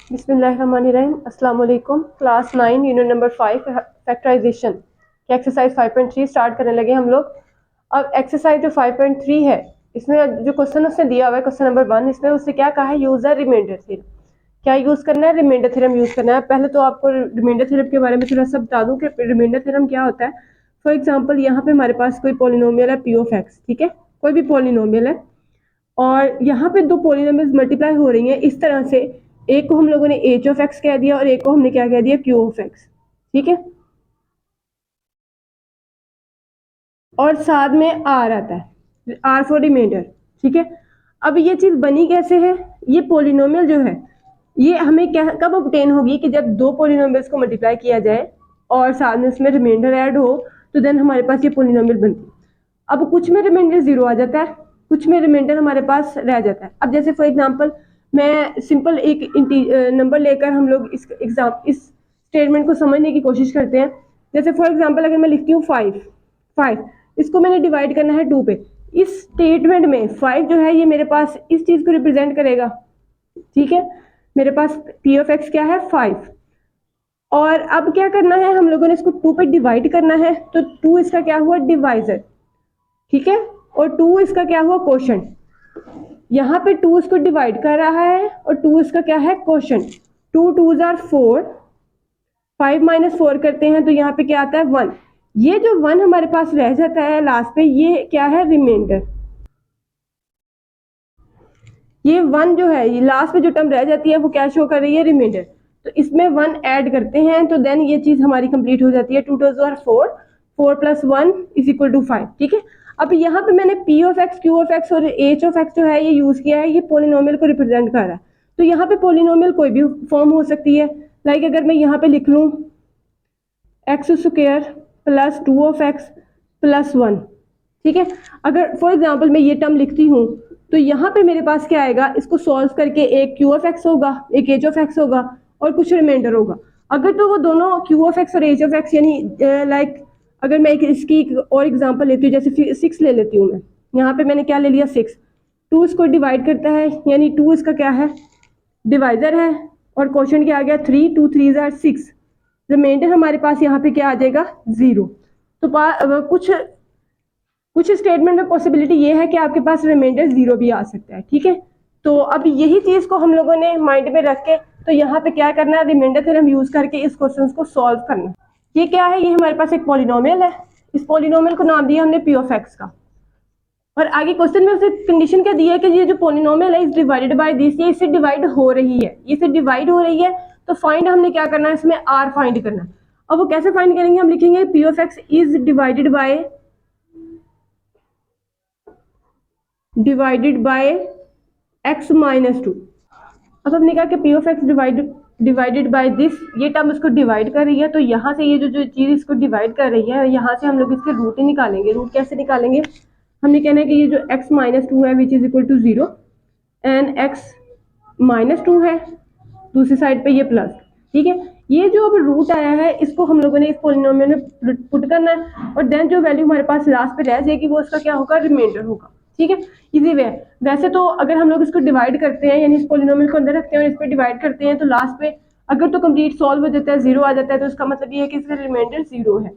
बिस्मिल्लाहिर्रहमानिर्रहीम। अस्सलाम वालेकुम। क्लास 9 यूनिट नंबर 5 फैक्टराइजेशन की एक्सरसाइज 5.3 स्टार्ट करने लगे हम लोग। अब एक्सरसाइज जो 5.3 है, इसमें जो क्वेश्चन उसने दिया हुआ है क्वेश्चन नंबर 1, इसमें उससे क्या कहा है, यूज द रिमाइंडर थ्योरम। क्या यूज करना है? रिमाइंडर थ्योरम यूज करना है। पहले तो आपको रिमाइंडर थ्योरम के बारे में थोड़ा सा बता दूं कि रिमाइंडर थ्योरम क्या होता है। फॉर एग्जाम्पल यहाँ पे हमारे पास कोई पॉलिनोमियल है पी ऑफ एक्स, ठीक है, कोई भी पॉलिनोमियल है और यहाँ पे दो पॉलिनोमियल्स मल्टीप्लाई हो रही हैं इस तरह से। एक को हम लोगों ने एच ऑफ एक्स कह दिया और एक को हमने क्या कह दिया, क्यू ऑफ एक्स, ठीक है, और साथ में आर आता है, आर फॉर रिमाइंडर, ठीक है। अब ये चीज बनी कैसे है? ये पॉलिनोमियल जो है ये हमें क्या कब ऑब्टेन होगी कि जब दो पॉलिनोमियल्स को मल्टीप्लाई किया जाए और साथ में उसमें रिमाइंडर ऐड हो, तो देन हमारे पास ये पॉलिनोमियल बनती है। अब कुछ में रिमाइंडर जीरो आ जाता है, कुछ में रिमाइंडर हमारे पास रह जाता है। अब जैसे फॉर एग्जांपल मैं सिंपल एक नंबर लेकर हम लोग इस स्टेटमेंट को समझने की कोशिश करते हैं। जैसे फॉर एग्जांपल अगर मैं लिखती हूँ 5, इसको मैंने डिवाइड करना है 2 पे। इस स्टेटमेंट में 5 जो है ये मेरे पास इस चीज को रिप्रेजेंट करेगा, ठीक है। मेरे पास पी ऑफ एक्स क्या है, 5। और अब क्या करना है, हम लोगों ने इसको 2 पे डिवाइड करना है, तो 2 इसका क्या हुआ, डिवाइजर, ठीक है, और 2 इसका क्या हुआ, क्वोशंट। यहाँ पे 2 इसको डिवाइड कर रहा है और 2 इसका क्या है, क्वोशंट। 2 2s आर 4, 5 माइनस 4 करते हैं तो यहाँ पे क्या आता है, 1। ये जो 1 हमारे पास रह जाता है लास्ट पे, ये क्या है, रिमाइंडर। ये 1 जो है, ये लास्ट में जो टर्म रह जाती है वो क्या शो कर रही है, रिमाइंडर। तो इसमें 1 ऐड करते हैं तो देन ये चीज हमारी कंप्लीट हो जाती है। 2 2s are 4, 4 plus 1 is equal to 5, ठीक है। अब यहाँ पे मैंने p of x, q of x और एच ऑफ एक्स जो है ये यूज किया है, ये पोलिनोमियल को रिप्रेजेंट कर रहा है। तो यहाँ पे पोलिनोमियल कोई भी फॉर्म हो सकती है। लाइक अगर मैं यहाँ पे लिख लूँ x square plus 2 of x plus 1, ठीक है। अगर फॉर एग्जाम्पल मैं ये टर्म लिखती हूँ तो यहाँ पे मेरे पास क्या आएगा, इसको सॉल्व करके एक क्यू ऑफ एक्स होगा, एक एच ऑफ एक्स होगा और कुछ रिमाइंडर होगा। अगर तो वो दोनों क्यू ऑफ एक्स और एच ऑफ एक्स यानी लाइक अगर मैं इसकी एक और एग्जांपल लेती हूँ, जैसे 6 ले लेती हूँ मैं। यहाँ पे मैंने क्या ले लिया, 6। 2 इसको डिवाइड करता है यानी 2 इसका क्या है, डिवाइजर है, और क्वेश्चन क्या आ गया, 3, 2 3 आर 6। रिमाइंडर हमारे पास यहाँ पे क्या आ जाएगा, 0। तो कुछ स्टेटमेंट में पॉसिबिलिटी ये है कि आपके पास रिमाइंडर 0 भी आ सकता है, ठीक है। तो अब यही चीज को हम लोगों ने माइंड में रख के तो यहाँ पे क्या करना है, रिमाइंडर थ्योरम यूज करके इस क्वेश्चन को सॉल्व करना। ये क्या है, ये हमारे पास एक पॉलिनोमियल है। इस पॉलिनोमियल को नाम दिया हमने पी ऑफ एक्स का। और आगे क्वेश्चन में उसे कंडीशन क्या दी है कि ये जो पॉलिनोमियल है इज डिवाइडेड बाय दिस, ये इससे डिवाइड हो रही है, इससे डिवाइड हो रही है। तो फाइंड हमने क्या करना है, इसमें आर फाइंड करना है। अब वो कैसे फाइंड करेंगे, हम लिखेंगे P of x is divided by x minus 2। अब हमने कहा कि P of x divided by this, ये टर्म इसको डिवाइड कर रही है, तो यहाँ से ये जो चीज इसको डिवाइड कर रही है, यहाँ से हम लोग इसके रूट ही निकालेंगे। रूट कैसे निकालेंगे, हमने कहना है कि ये जो x माइनस 2 है which is equal to 0 and x minus 2 है, दूसरी साइड पे ये प्लस, ठीक है। ये जो अब रूट आया है इसको हम लोगों ने इस पॉलिनोमियल में पुट करना है और देन जो वैल्यू हमारे पास लास्ट पे रह जाएगी वो इसका क्या होगा, रिमाइंडर होगा, ठीक है। इजी वे है। वैसे तो अगर हम लोग इसको डिवाइड करते हैं यानी इस पॉलिनोमियल को अंदर रखते हैं और इस पर डिवाइड करते हैं तो लास्ट पे अगर तो कंप्लीट सॉल्व हो जाता है, 0 आ जाता है, तो इसका मतलब ये है कि इसका रिमाइंडर 0 है।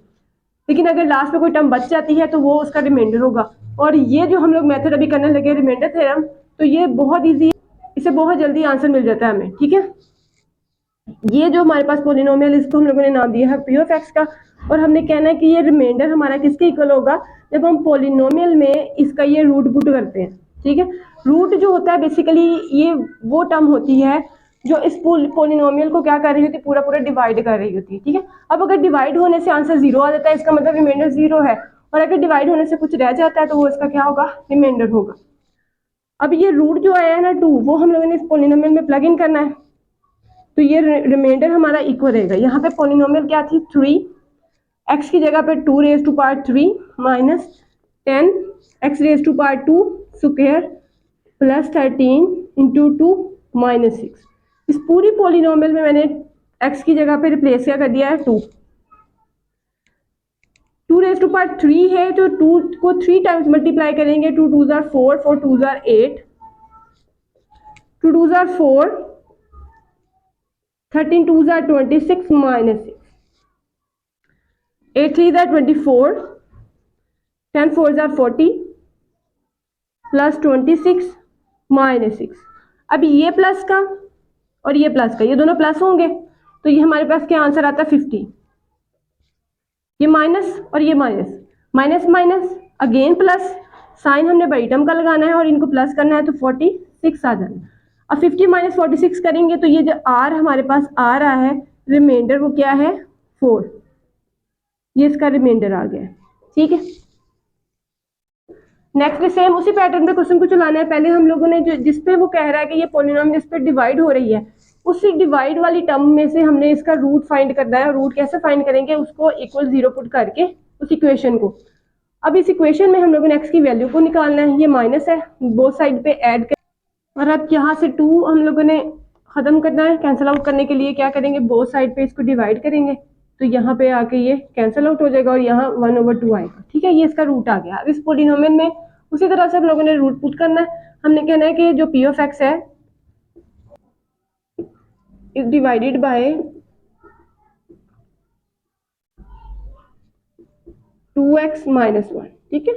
लेकिन अगर लास्ट में कोई टर्म बच जाती है तो वो उसका रिमाइंडर होगा। और ये जो हम लोग मेथड अभी करने लगे रिमाइंडर थ्योरम, तो ये बहुत इजी है, इसे बहुत जल्दी आंसर मिल जाता है हमें, ठीक है। ये जो हमारे पास पोलिनोमियल, इसको हम लोगों ने नाम दिया है पी ऑफ एक्स का। और हमने कहना है कि ये रिमाइंडर हमारा किसके इक्वल होगा, जब हम पोलिनोमियल में इसका ये रूट पुट करते हैं, ठीक है। रूट जो होता है बेसिकली ये वो टर्म होती है जो इस पोलिनोमियल को क्या कर रही होती है, पूरा पूरा डिवाइड कर रही होती है, ठीक है। अब अगर डिवाइड होने से आंसर 0 आ जाता है, इसका मतलब रिमाइंडर 0 है। और अगर डिवाइड होने से कुछ रह जाता है तो वो इसका क्या होगा, रिमाइंडर होगा। अब ये रूट जो आया है ना 2, वो हम लोगों ने इस पोलिनोमियल में प्लग इन करना है, तो ये रिमाइंडर हमारा इक्वल रहेगा। यहाँ पे पोलिनोमियल क्या थी, 3, एक्स की जगह पे 2 raise to power 3 minus 10 x raise to power 2 square plus 13 into 2 minus 6। इस पूरी पोलिनोमियल में मैंने x की जगह पे रिप्लेस क्या कर दिया है, 2 रेज टू पावर 3 है तो 2 को 3 टाइम्स मल्टीप्लाई करेंगे, 2 2s are 4, 4 2s are 8, 2 2s are 4, 13 2s are 26 minus 6, 8 3s are 24, 10 4s are 40 plus 26 minus 6। अब ये प्लस का और ये प्लस का, ये दोनों प्लस होंगे तो ये हमारे पास क्या आंसर आता है 50। ये माइनस और ये minus, minus minus again plus, sign हमने बड़ी टर्म का लगाना है और इनको प्लस करना है तो 46 आ जाना। अब 50 माइनस 46 करेंगे तो ये जो आर हमारे पास आ रहा है रिमाइंडर वो क्या है 4, ये इसका रिमाइंडर आ गया। ठीक है, नेक्स्ट सेम उसी पैटर्न पे क्वेश्चन को चलाना है। पहले हम लोगों ने जो जिस पे वो कह रहा है कि ये पोलिनोमियल इस पे डिवाइड हो रही है, उसी डिवाइड वाली टर्म में से हमने इसका रूट फाइंड करना है। रूट कैसे फाइंड करेंगे, उसको इक्वल 0 पुट करके उस इक्वेशन को। अब इस इक्वेशन में हम लोगों ने एक्स की वैल्यू को निकालना है, ये माइनस है बोथ साइड पे ऐड कर, और अब यहाँ से 2 हम लोगों ने खत्म करना है। कैंसिल आउट करने के लिए क्या करेंगे, बोथ साइड पे इसको डिवाइड करेंगे तो यहाँ पे आके ये कैंसिल आउट हो जाएगा और यहाँ 1/2 आएगा। ठीक है, ये इसका रूट आ गया। अब इस पोलिनोमियल में उसी तरह से हम लोगों ने रूट पुट करना है। हमने कहना है कि जो पी ऑफ एक्स है is divided by 2x minus 1। ठीक है,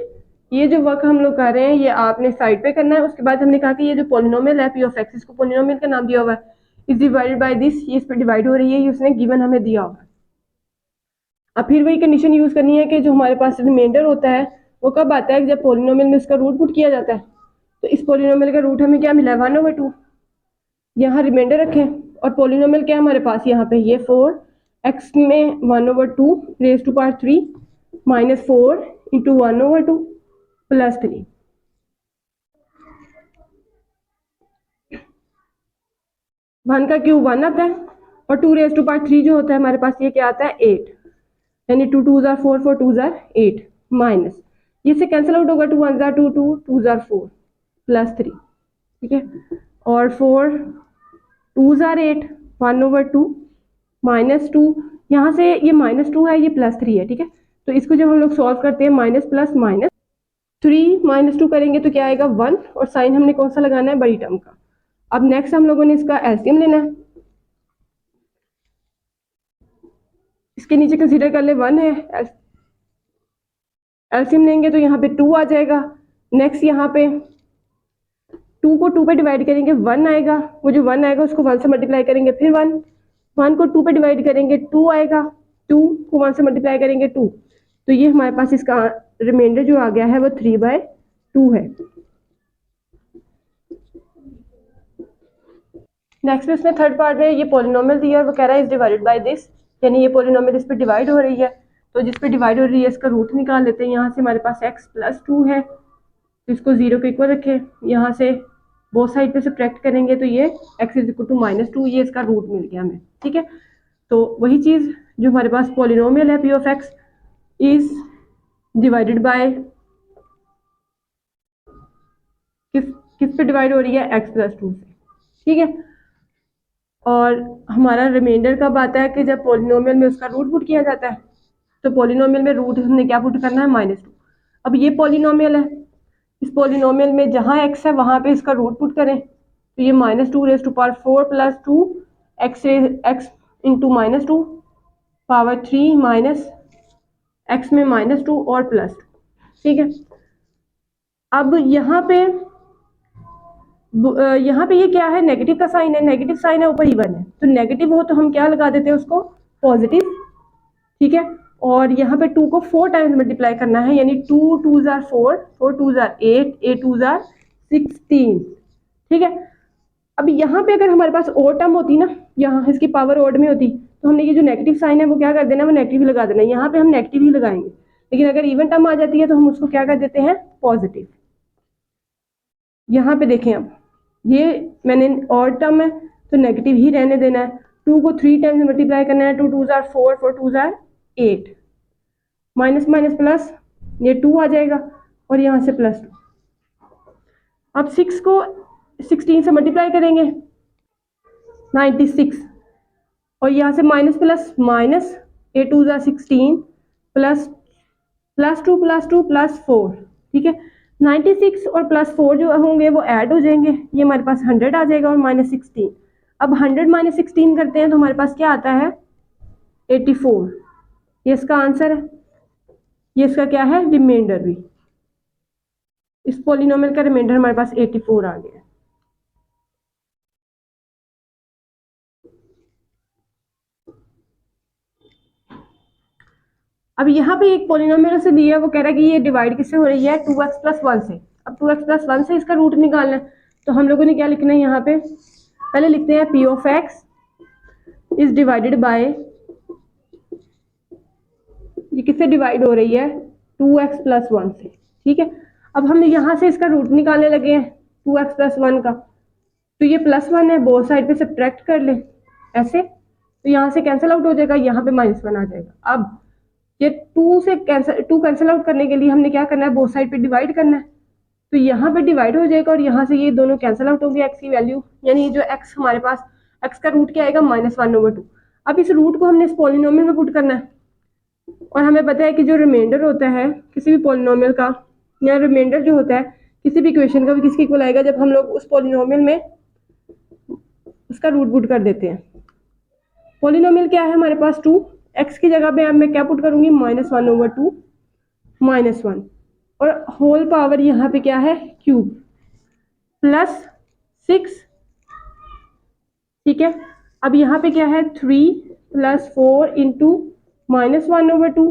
ये जो वर्क हम लोग कर रहे हैं ये आपने साइड पे करना है। उसके बाद हमने कहा कि ये जो पोलिनोमियल है पी ऑफ एक्स, इसको पोलिनोमियल का नाम दिया हुआ है, इज डिवाइडेड बाय दिस, ये इस पर डिवाइड हो रही है, ये उसने गिवन हमें दिया हुआ है। अब फिर वही कंडीशन यूज करनी है कि जो हमारे पास रिमाइंडर होता है वो कब आता है, जब पोलिनोमियल में इसका रूट पुट किया जाता है। तो इस पोलिनोमियल का रूट हमें क्या मिला है 1/2। यहाँ रिमाइंडर रखें और पोलिनोमियल क्या है हमारे पास यहाँ पे, ये 4x में 1/2 raise to power 3 minus 4 into 1/2 plus 3। One का क्यूब 1 आता है और 2 रेज टू पावर 3 जो होता है हमारे पास ये क्या आता है 8, यानी 2 2s are 4 4 2s are 8 minus, ये से कैंसिल आउट होगा, 2 1s are 2 2 2s are 4 plus 3। ठीक है, और 4 2s are 8 1/2 माइनस 2, यहाँ से ये -2 है, ये +3 है। ठीक है, तो इसको जब हम लोग सॉल्व करते हैं माइनस प्लस माइनस 3 -2 करेंगे तो क्या आएगा 1, और साइन हमने कौन सा लगाना है बड़ी टर्म का। अब नेक्स्ट हम लोगों ने इसका एलसीएम लेना है, इसके नीचे कंसीडर कर ले 1 है, एलसीएम लेंगे तो यहाँ पे 2 आ जाएगा। नेक्स्ट यहाँ पे 2 को 2 पे डिवाइड करेंगे 1 आएगा, वो जो 1 आएगा उसको 1 से मल्टीप्लाई करेंगे फिर 1, 1 को 2 पे डिवाइड करेंगे 2 आएगा, 2 को 1 से मल्टीप्लाई करेंगे 2, तो ये हमारे पास इसका रिमाइंडर जो आ गया है वो 3/2 है। नेक्स्ट में उसने थर्ड पार्ट में ये पोलिनोमियल दिया और वो कह रहा है इज डिवाइडेड बाय दिस, यानी ये पोलिनोमियल इस पे डिवाइड हो रही है, तो जिस पे डिवाइड हो रही है इसका रूट निकाल लेते हैं। यहाँ से हमारे पास x + 2 है तो इसको 0 के इक्वल रखें, यहाँ से बोथ साइड पे सब्ट्रैक्ट करेंगे तो ये x = -2, ये इसका रूट मिल गया हमें। ठीक है, तो वही चीज़ जो हमारे पास पोलिनोमियल है p of x is divided by किस पे डिवाइड हो रही है x + 2 से। ठीक है, और हमारा रिमाइंडर कब आता है कि जब पोलिनोमियल में उसका रूट पुट किया जाता है, तो पोलिनोमियल में रूट हमने क्या पुट करना है -2। अब ये पोलिनोमियल है, इस पोलिनोमियल में जहाँ x है वहाँ पे इसका रूट पुट करें तो ये -2 raise to power 4 + 2 x into -2 power 3 minus x में -2 और +2। ठीक है, अब यहाँ पे ये क्या है, नेगेटिव का साइन है, नेगेटिव साइन है ऊपर इवन है, तो नेगेटिव हो तो हम क्या लगा देते हैं उसको पॉजिटिव। ठीक है, और यहाँ पे 2 को 4 टाइम्स मल्टीप्लाई करना है, यानी 2 2s are 4 4 2s are 8 8 2s are 16। ठीक है, अब यहाँ पे अगर हमारे पास और टर्म होती ना, यहाँ इसकी पावर ओड में होती तो हमने ये जो नेगेटिव साइन है वो क्या कर देना, वो नेगेटिव ही लगा देना। यहाँ पे हम नेगेटिव ही लगाएंगे, लेकिन अगर इवन टर्म आ जाती है तो हम उसको क्या कर देते हैं पॉजिटिव। यहाँ पे देखें, अब ये मैंने और टर्म है तो नेगेटिव ही रहने देना है। 2 को 3 टाइम्स मल्टीप्लाई करना है, 2 2s are 4 4 2s are 8 minus minus plus, ये 2 आ जाएगा और यहाँ से +2। अब 6 को 16 से मल्टीप्लाई करेंगे 96, और यहाँ से minus plus minus, 8 2s are 16 plus +2 +2 +4। ठीक है, 96 और +4 जो होंगे वो ऐड हो जाएंगे, ये हमारे पास 100 आ जाएगा और -16। अब 100 माइनस 16 करते हैं तो हमारे पास क्या आता है 84। ये इसका आंसर है, ये इसका क्या है रिमाइंडर भी। इस पॉलिनोमियल का रिमाइंडर हमारे पास 84 आ गया। अब यहाँ पे एक पॉलिनोमियल से दिया है, वो कह रहा है कि ये डिवाइड किससे हो रही है 2x प्लस 1 से। अब 2x प्लस 1 से इसका रूट निकालना है, तो हम लोगों ने क्या लिखना है यहाँ पे, पहले लिखते हैं p of x is divided by, ये किससे डिवाइड हो रही है 2x प्लस 1 से, ठीक है। अब हम यहाँ से इसका रूट निकालने लगे हैं 2x प्लस 1 का, तो ये प्लस 1 है, बोथ साइड पे सब्ट्रैक्ट कर ले ऐसे, तो यहाँ से कैंसिल आउट हो जाएगा, यहाँ पे -1 आ जाएगा। अब ये 2 कैंसिल आउट करने के लिए हमने क्या करना है, बोथ साइड पे डिवाइड करना है, तो यहाँ पे डिवाइड हो जाएगा और यहाँ से ये दोनों कैंसिल आउट होंगे x की वैल्यू, यानी जो x हमारे पास x का रूट क्या आएगा -1/2। अब इस रूट को हमने इस पॉलिनोमियल में पुट करना है, और हमें पता है कि जो रिमाइंडर होता है किसी भी पॉलिनोमियल का, या रिमाइंडर जो होता है किसी भी इक्वेशन का, भी किसके इक्वल आएगा जब हम लोग उस पॉलिनोमियल में उसका रूट पुट कर देते हैं। पॉलिनोमियल क्या है हमारे पास 2, x की जगह पे अब मैं क्या पुट करूंगी -1/2 -1, और होल पावर यहाँ पे क्या है क्यूब प्लस 6, ठीक है। अब यहाँ पे क्या है 3 + 4 इंटू -1/2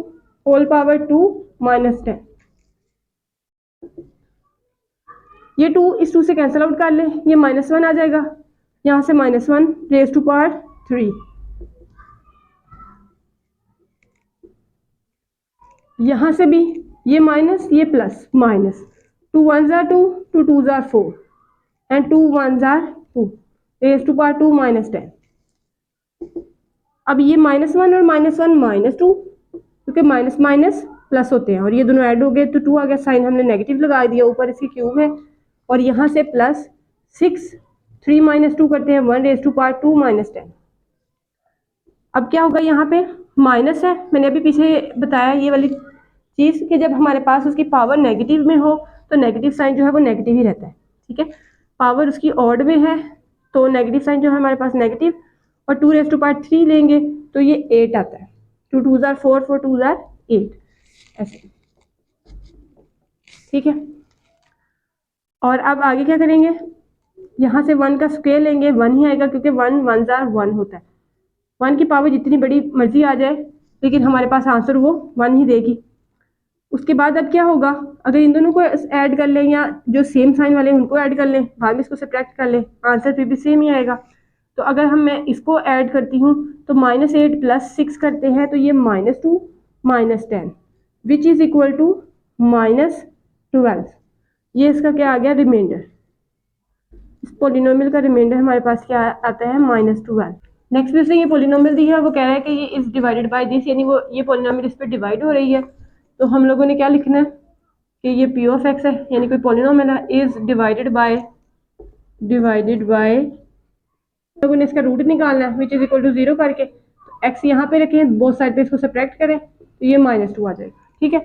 होल पावर 2 -10। ये 2 इस 2 से कैंसिल आउट कर ले, ये -1 आ जाएगा, यहाँ से -1 रेज़ टू पावर 3, यहाँ से भी ये माइनस ये plus, -2 1s are 2 2 2s are 4 and 2 1s are 2 raise to power 2 -10। अब ये -1 और -1 -2, क्योंकि माइनस माइनस प्लस होते हैं और ये दोनों ऐड हो गए तो 2 आ गया, साइन हमने नेगेटिव लगा दिया, ऊपर इसकी क्यूब है, और यहाँ से +6 3 - 2 करते हैं 1 रेज़ टू पावर 2 -10। अब क्या होगा, यहाँ पे माइनस है, मैंने अभी पीछे बताया ये वाली चीज़ कि जब हमारे पास उसकी पावर नेगेटिव में हो तो नेगेटिव साइन जो है वो नेगेटिव ही रहता है, ठीक है। पावर उसकी ऑड में है तो नेगेटिव साइन जो है हमारे पास नेगेटिव, और 2 रेज़ टू पावर 3 लेंगे तो ये 8 आता है, 2 2s are 4 4 2s are 8 ऐसे, ठीक है। और अब आगे क्या करेंगे, यहाँ से 1 का स्क्वायर लेंगे, 1 ही आएगा क्योंकि 1 1s are 1 होता है। 1 की पावर जितनी बड़ी मर्जी आ जाए लेकिन हमारे पास आंसर वो 1 ही देगी। उसके बाद अब क्या होगा, अगर इन दोनों को ऐड कर लें या जो सेम साइन वाले हैं उनको ऐड कर लें, बाद में इसको सब्ट्रैक्ट कर लें, आंसर फिर भी सेम ही आएगा। तो अगर मैं इसको ऐड करती हूँ तो -8 + 6 करते हैं तो ये -2 -10 विच इज़ इक्वल टू -12। ये इसका क्या आ गया रिमाइंडर, इस पॉलिनोमियल का रिमाइंडर हमारे पास क्या आता है -12। नेक्स्ट में से ये पॉलिनोमियल दी है, वो कह रहा है कि ये इज डिवाइडेड बाय दिस, यानी वो ये पॉलिनोमियल इस पर डिवाइड हो रही है, तो हम लोगों ने क्या लिखना है कि ये p ऑफ x है, यानी कोई पॉलिनोमियल है, इज डिवाइडेड बाय लोगों ने इसका रूट निकालना है विच इज इक्वल टू 0 करके, तो x यहाँ पे रखें, बोथ साइड पे इसको सब्ट्रैक्ट करें तो ये -2 आ जाएगा, ठीक है।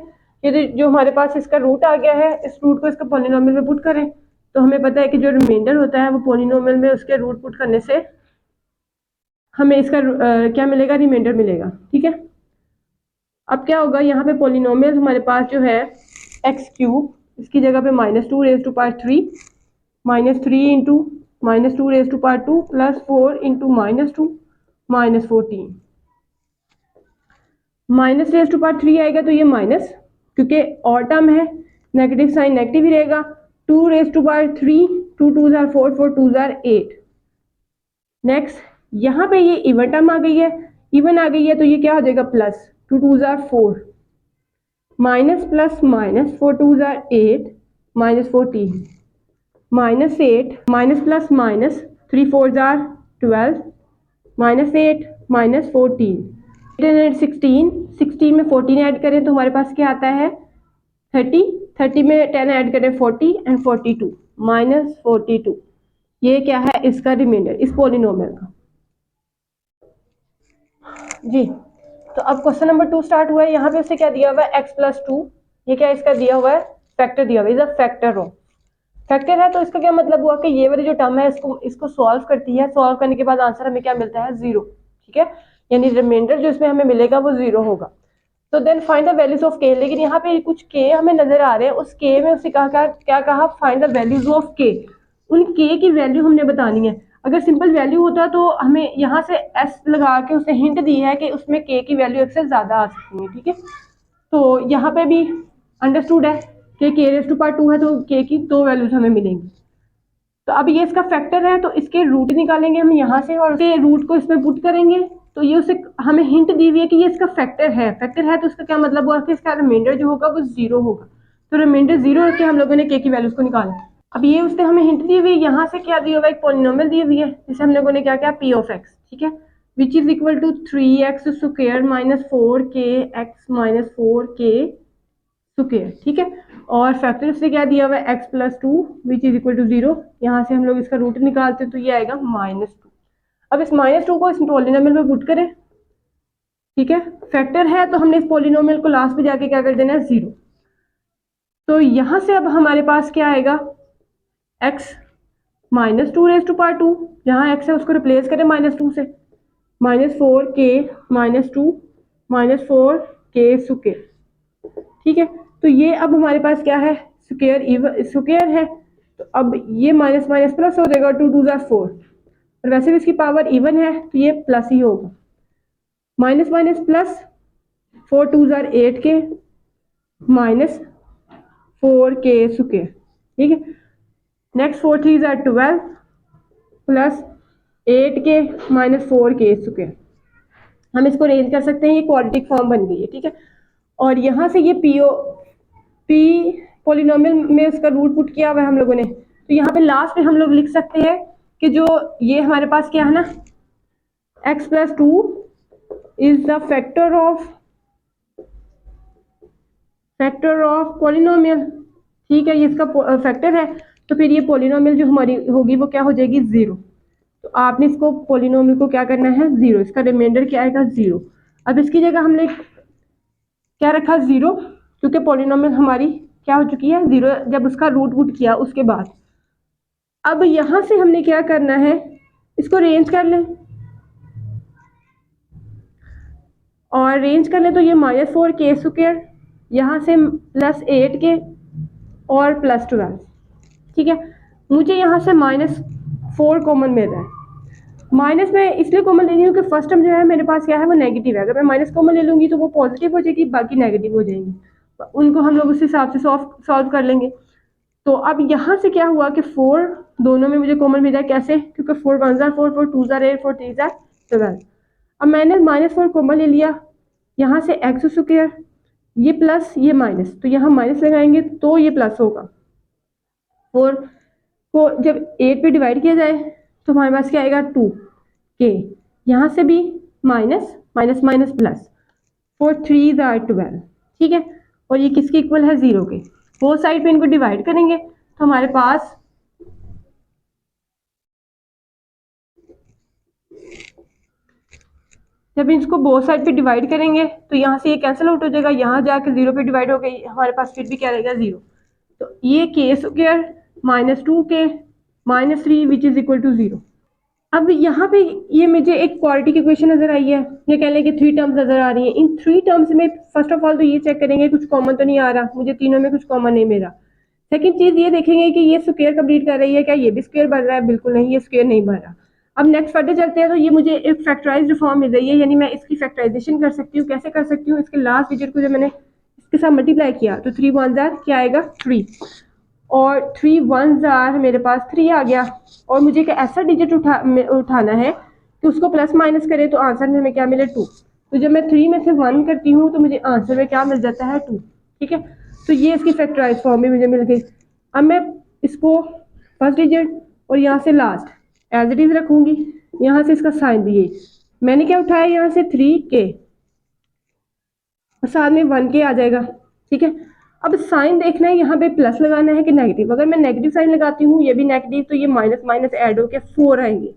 ये जो हमारे पास इसका रूट आ गया है, इस रूट को इसका पॉलिनोमियल में पुट करें तो हमें पता है कि जो रिमाइंडर होता है वो पॉलिनोमियल में उसके रूट पुट करने से हमें इसका क्या मिलेगा, रिमाइंडर मिलेगा, ठीक है। अब क्या होगा, यहाँ पे पॉलिनोमियल हमारे पास जो है x3, इसकी जगह पे -2 raise to power 3 -3 into -2 raise to power 2 + 4 into -2 -14 minus raise to power 3 आएगा तो ये माइनस, क्योंकि और टर्म है नेगेटिव साइन नेगेटिव ही रहेगा, 2 raise to power 3 2 2s are 4 4 2s are 8। Next यहाँ पे ये इवन टर्म आ गई है, इवन आ गई है तो ये क्या हो जाएगा plus, 2 2s are 4 minus plus minus 4 2s are 8 -14 -8 minus plus minus 3 4s are 12 -8 -14 16 में 14 ऐड करें तो हमारे पास क्या आता है 30 में 10 ऐड करें 40 एंड 42 -42। ये क्या है इसका रिमाइंडर इस पॉलिनोमियल का जी। तो अब क्वेश्चन नंबर 2 स्टार्ट हुआ है, यहाँ पे उससे क्या दिया हुआ है x + 2, ये क्या इसका दिया हुआ है फैक्टर दिया हुआ है, is a factor of factor है तो इसका क्या मतलब हुआ कि ये वाली जो टर्म है इसको सॉल्व करती है, सॉल्व करने के बाद आंसर हमें क्या मिलता है 0, ठीक है, यानी रिमाइंडर जो इसमें हमें मिलेगा वो 0 होगा। तो then find the values of k, लेकिन यहाँ पे कुछ के हमें नजर आ रहे हैं, उस के में उसने कहा क्या कहा, फाइंड द वैल्यूज ऑफ के, उन के की वैल्यू हमने बतानी है। अगर सिंपल वैल्यू होता तो हमें यहाँ से एस लगा के उसने हिंट दी है कि उसमें के की वैल्यू एक से ज्यादा आ सकती है, ठीक है। तो यहाँ पे भी अंडरस्टूड है कि के रेस टू पावर 2 है तो के की 2 वैल्यूज हमें मिलेंगी। तो अब ये इसका फैक्टर है तो इसके रूट निकालेंगे हम यहाँ से और इसके रूट को इसमें पुट करेंगे। तो ये उसे हमें हिंट दी हुई है कि ये इसका फैक्टर है, तो इसका क्या मतलब हुआ कि इसका रिमाइंडर जो होगा वो 0 होगा। तो रिमाइंडर 0 रख के हम लोगों ने के की वैल्यूज को निकाला। अब ये उसने हमें हिंट दी हुई है, यहाँ से क्या दिया हुआ है, एक पॉलिनोमियल दी हुई है जिसे हम लोगों ने क्या क्या पी ऑफ एक्स, ठीक है, which is equal to 3x square minus 4k x minus 4k square, ठीक है। और फैक्टर से क्या दिया हुआ है x plus 2 which is equal to 0, यहाँ से हम लोग इसका रूट निकालते हैं तो ये आएगा -2। अब इस -2 को इस पॉलिनोमियल में पुट करें, ठीक है, फैक्टर है तो हमने इस पॉलिनोमियल को लास्ट में जाके क्या कर देना है 0। तो यहाँ से अब हमारे पास क्या आएगा, x -2 रेज टू पावर 2, जहाँ x है उसको रिप्लेस करें -2 से, -4k -2 -4k स्क्वायर, ठीक है। तो ये अब हमारे पास क्या है, स्क्वायर है, तो अब ये माइनस माइनस प्लस हो जाएगा, 2 2 ज़ा 4, और वैसे भी इसकी पावर इवन है तो ये प्लस ही होगा, माइनस माइनस प्लस, 4 2 ज़ा 8k माइनस 4k स्क्वायर, ठीक है। नेक्स्ट 4 3 ज़ा 12 plus 8k minus 4k square. हम इसको अरेंज कर सकते हैं, ये क्वाड्रेटिक फॉर्म बन गई है, ठीक है। और यहाँ से ये पी पॉलिनोमियल में उसका रूट पुट किया हुआ है हम लोगों ने, तो यहाँ पे लास्ट में हम लोग लिख सकते हैं कि जो ये हमारे पास क्या है ना, x plus 2 is the factor of polynomial, ठीक है, ये इसका फैक्टर है। तो फिर ये पॉलिनोमियल जो हमारी होगी वो क्या हो जाएगी 0। तो आपने इसको पॉलिनोमियल को क्या करना है 0, इसका रिमाइंडर क्या आएगा 0। अब इसकी जगह हमने क्या रखा 0, क्योंकि पॉलिनोमियल हमारी क्या हो चुकी है 0 जब उसका रूट पुट किया उसके बाद। अब यहां से हमने क्या करना है, इसको रेंज कर लें, और रेंज कर लें तो ये -4k स्क्वायर, यहाँ से +8k और +12, ठीक है। मुझे यहाँ से -4 कॉमन मिल रहा है। माइनस में इसलिए कॉमन ले रही हूँ कि फर्स्ट टर्म जो है मेरे पास क्या है वो नेगेटिव है, अगर मैं माइनस कॉमन ले लूँगी तो वो पॉजिटिव हो जाएगी, बाकी नेगेटिव हो जाएंगी, उनको हम लोग उस हिसाब से सॉल्व कर लेंगे। तो अब यहाँ से क्या हुआ कि 4 दोनों में मुझे कॉमन मिला, कैसे, क्योंकि 4 1 ज़ा 4 4 2 ज़ा 8 4 3 ज़ा 12। अब मैंने -4 कॉमन ले लिया, यहाँ से x स्क्वायर, ये प्लस ये माइनस, तो यहाँ माइनस लगाएंगे तो ये प्लस होगा। 4 को जब 8 पे डिवाइड किया जाए तो हमारे पास क्या आएगा 2k, यहाँ से भी माइनस माइनस माइनस प्लस, 4 3 ज़ा 12, ठीक है। और ये किसके इक्वल है 0 के, बोथ साइड पे इनको डिवाइड करेंगे तो हमारे पास जब इसको बोथ साइड पे डिवाइड करेंगे तो यहाँ से ये कैंसिल आउट हो जाएगा, यहाँ जाके 0 पे डिवाइड हो गई, हमारे पास फिर भी क्या रहेगा 0। तो ये k square -2k -3 which is equal to 0। अब यहाँ पे ये मुझे एक क्वाड्रेटिक की इक्वेशन नजर आई है, ये कह लें कि 3 टर्म्स नजर आ रही हैं। इन 3 टर्म्स में फर्स्ट ऑफ ऑल तो ये चेक करेंगे कुछ कॉमन तो नहीं आ रहा, मुझे तीनों में कुछ कॉमन नहीं मिला। सेकंड चीज ये देखेंगे कि ये स्क्वायर कंप्लीट कर रही है, क्या ये भी स्क्वायर बन रहा है, बिल्कुल नहीं, ये स्क्वायर नहीं बन रहा। अब नेक्स्ट फर्दर चलते हैं, तो ये मुझे एक फैक्टराइज्ड फॉर्म मिल रही है, यानी मैं इसकी फैक्टराइजेशन कर सकती हूँ। कैसे कर सकती हूँ, इसके लास्ट डिजिट को जब मैंने इसके साथ मल्टीप्लाई किया तो 3 1 ज़ा क्या आएगा 3, और 3 1 ज़ा मेरे पास 3 आ गया, और मुझे एक ऐसा डिजिट उठाना है कि उसको प्लस माइनस करे तो आंसर में हमें क्या मिले 2। तो जब मैं 3 में से 1 करती हूँ तो मुझे आंसर में क्या मिल जाता है 2, ठीक है। तो ये इसकी फैक्टराइज फॉर्म में मुझे मिल गई। अब मैं इसको फर्स्ट डिजिट और यहाँ से लास्ट एज इट इज रखूंगी, यहाँ से इसका साइन भी यही, मैंने क्या उठाया यहाँ से 3k और साथ में 1k आ जाएगा, ठीक है। अब साइन देखना है यहाँ पे प्लस लगाना है कि नेगेटिव, अगर मैं नेगेटिव साइन लगाती हूँ ये भी नेगेटिव तो ये माइनस माइनस ऐड होकर 4 आएंगे,